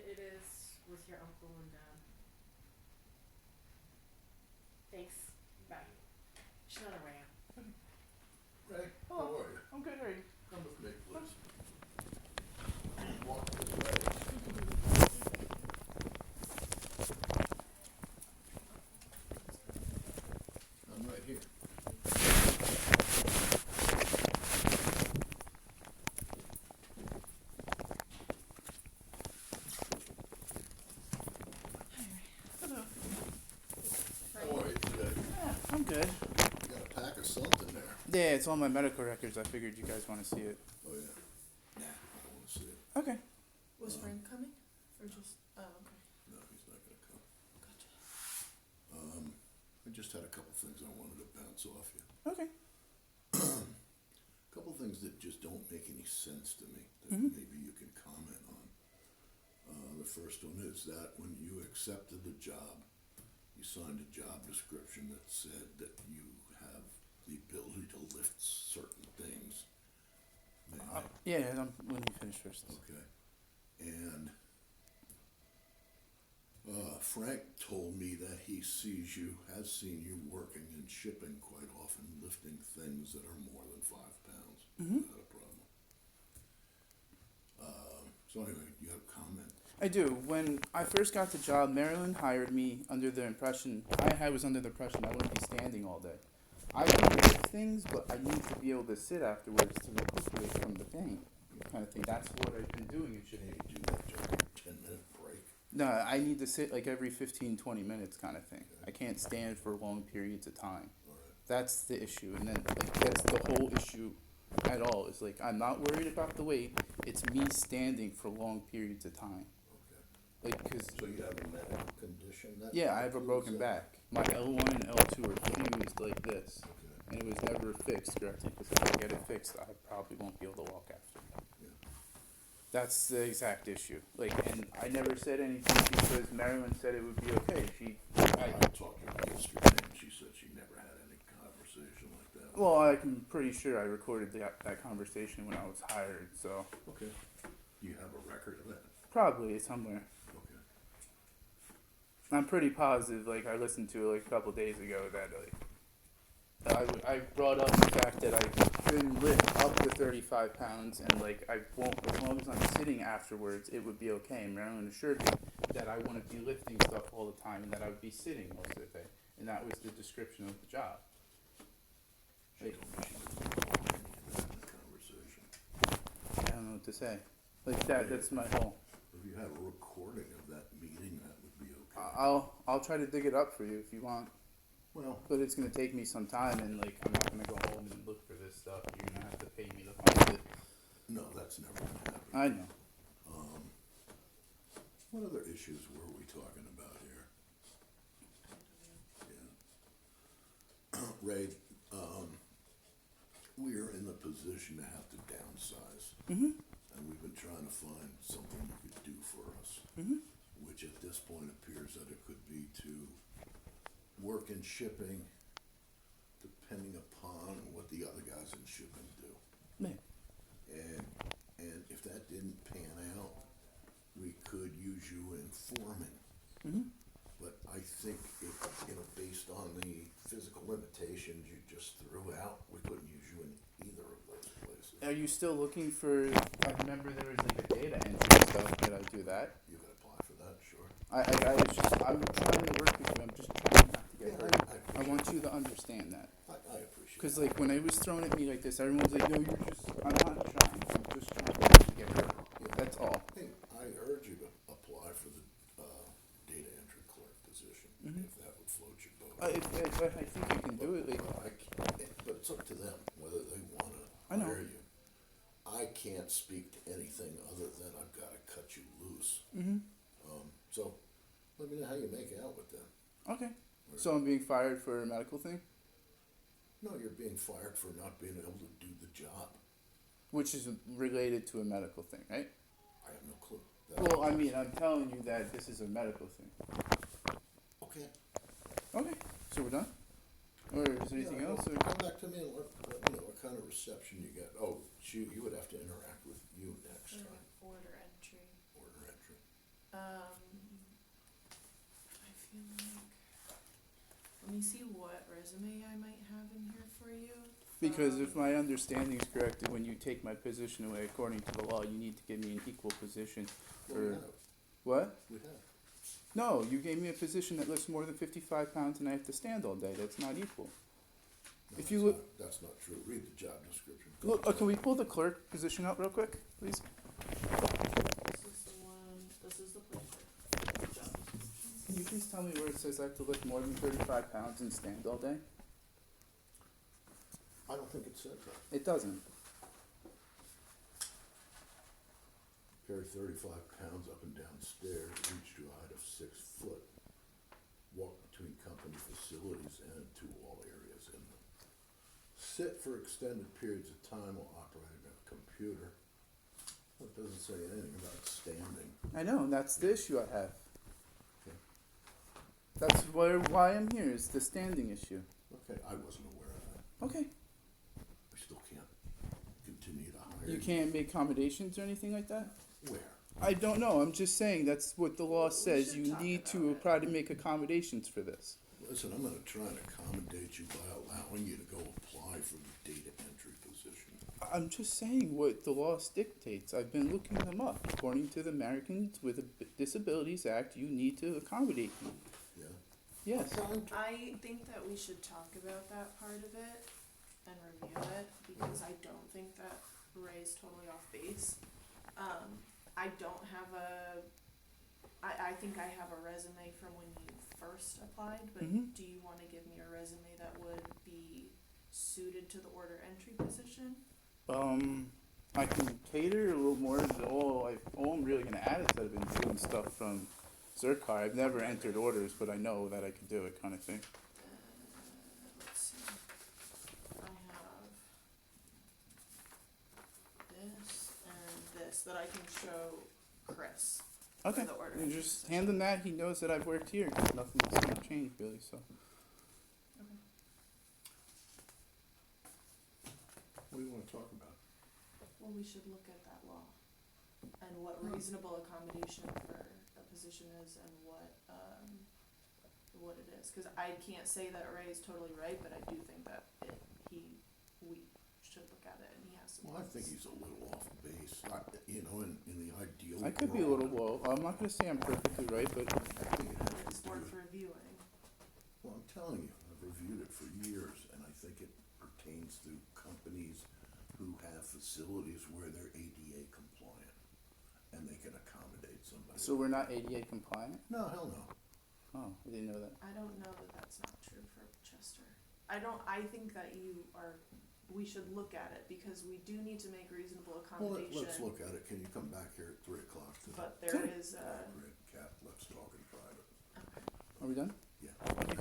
it is with your uncle and dad. Thanks. Bye. She's on her way out. Ray, how Hello. are you? I'm good, how are you? Come with me, please. Walk this way. I'm right here. Hello. How are you today? Yeah, I'm good. You got a pack of something there. Yeah, it's all my medical records. I figured you guys want to see it. Oh, yeah. Nah, I don't want to see it. Okay. Was Frank coming? Or just, oh, okay. No, he's not going to come. Gotcha. I just had a couple things I wanted to bounce off you. Okay. A couple things that just don't make any sense to me that maybe you can comment on. The first one is that when you accepted the job, you signed a job description that said that you have the ability to lift certain things. May I? Yeah, let me finish first. Okay. And Frank told me that he has seen you working and shipping quite often, lifting things that are more than 5 pounds. Not a problem. So anyway, you have a comment? I do. When I first got the job, Marilyn hired me under the impression, I was under the impression I wouldn't be standing all day. I can lift things, but I need to be able to sit afterwards to recuperate from the pain, kind of thing. That's what I've been doing in Can shipping. you do that during your 10-minute break? No, I need to sit like every 15, 20 minutes kind of thing. I can't stand for long periods of time. All right. That's the issue. And then like that's the whole issue at all. Is like I'm not worried about the weight. It's me standing for long periods of time. Okay. Like, cause So you have a medical condition that yeah, I have a broken includes that? back. My L1 and L2 are fused like this. Okay. And it was never fixed correctly because if I get it fixed, I probably won't be able to walk after. Yeah. That's the exact issue. Like, and I never said anything because Marilyn said it would be okay. I talked to her yesterday and she said she never had any conversation like that. Well, I'm pretty sure I recorded that conversation when I was hired, so Okay. Do you have a record of that? probably somewhere. Okay. I'm pretty positive. Like, I listened to it like a couple days ago that I brought up the fact that I couldn't lift up to 35 pounds and like I won't, as long as I'm sitting afterwards, it would be okay. And Marilyn assured me that I wouldn't be lifting stuff all the time and that I would be sitting most of the day. And that was the description of the job. She told me she didn't recall any of that in the conversation. I don't know what to say. Like that's my whole. If you have a recording of that meeting, that would be okay. I'll try to dig it up for you if you want. Well, But it's gonna take me some time, and like I'm not gonna go home and look for this stuff. You're gonna have to pay me to find it. no, that's never going to happen. I know. What other issues were we talking about here? Yeah. Ray, we're in the position to have to downsize. And we've been trying to find something you could do for us. Which at this point appears that it could be to work in shipping, depending upon what the other guys in shipping do. Man. And if that didn't pan out, we could use you in forming. But I think if, based on the physical limitations you just threw out, we couldn't use you in either of those places. Are you still looking for? I remember there was like a data entry stuff. Did I do that? You could apply for that, sure. I'm trying to work with you. I'm just trying not to get hurt. I appreciate want you to understand that. I appreciate it. Because like when it was thrown at me like this, everyone's like, "No, I'm not trying. I'm just trying not to get hurt." That's all. Hey, I urge you to apply for the data entry clerk position, if that would float your boat. If I think you can do it. Like, But it's up to them whether they want I to know. hire you. I can't speak to anything other than I've got to cut you loose. So let me know how you make out with them. Okay. So I'm being fired for a medical thing, No, you're being fired for not being able to do the job. which is related to a medical thing, right? I have no clue. Well, I mean, I'm telling you that this is a medical thing. Okay. Okay. So we're done? Or is there anything else? Or? Come back to me and let me know what kind of reception you get. Oh, you would have to interact with you next time. Order entry. Order entry. I feel like, let me see what resume I might have in here for you. Because if my understanding is correct, when you take my position away, according to the law, you need to give me an equal position. Well, we Or have, what? we have. No, you gave me a position that lifts more than 55 pounds and I have to stand all day. That's not equal. No, If you that's look- not- That's not true. Read the job description. Look, can we pull the clerk position up real quick, please? This is the one, this is the place. Job description. Can you please tell me where it says I have to lift more than 35 pounds and stand all day? I don't think it says that. It doesn't. Carry 35 pounds up and down stairs, reach to a height of 6 foot. Walk between company facilities and to all areas in them. Sit for extended periods of time while operating a computer. Well, it doesn't say anything about standing. I know, and that's the issue I have. Okay. That's why I'm here, is the standing issue. Okay, I wasn't aware of that. Okay. We still can't continue to hire. You can't make accommodations or anything like that? Where? I don't know, I'm just saying that's what the law We says. should You talk need about to it. try to make accommodations for this. Listen, I'm gonna try and accommodate you by allowing you to go apply for the data entry position. I'm just saying what the law dictates. I've been looking them up. According to the Americans with Disabilities Act, you need to accommodate me. Yeah? Yes. I think that we should talk about that part of it and review it, because I don't think that Ray's totally off base. I don't have I think I have a resume from when you first applied, but Mhm. do you wanna give me a resume that would be suited to the order entry position? I can cater a little more. All I'm really gonna add is that I've been doing stuff from Zercar. I've never entered orders, but I know that I can do it, kind of thing. Let's see. I have this and this that I can show Chris. Okay. For the order You entry just position. hand him that. He knows that I've worked here. 'Cause nothing's gonna change really. So. Okay. What do you wanna talk about? Well, we should look at that law and what reasonable accommodation for a position is and what it is. Cause I can't say that Ray is totally right, but I do think that we should look at it and he has some. Well, I think points. he's a little off base. In the ideal I could be a world, little low. I'm not gonna say I'm perfectly right, but I think it has It's to do worth with, reviewing. well, I'm telling you, I've reviewed it for years, and I think it pertains to companies who have facilities where they're ADA compliant, and they can accommodate somebody. so we're not ADA compliant. No, hell no. Oh, I didn't know that. I don't know that that's not true for Chester. I think that we should look at it because we do need to make reasonable Well, accommodation. let's look at it. Can you come back here at 3:00 today? But there Sure. is Great, Cap, let's talk in private. okay. Are we done? Yeah, thank you.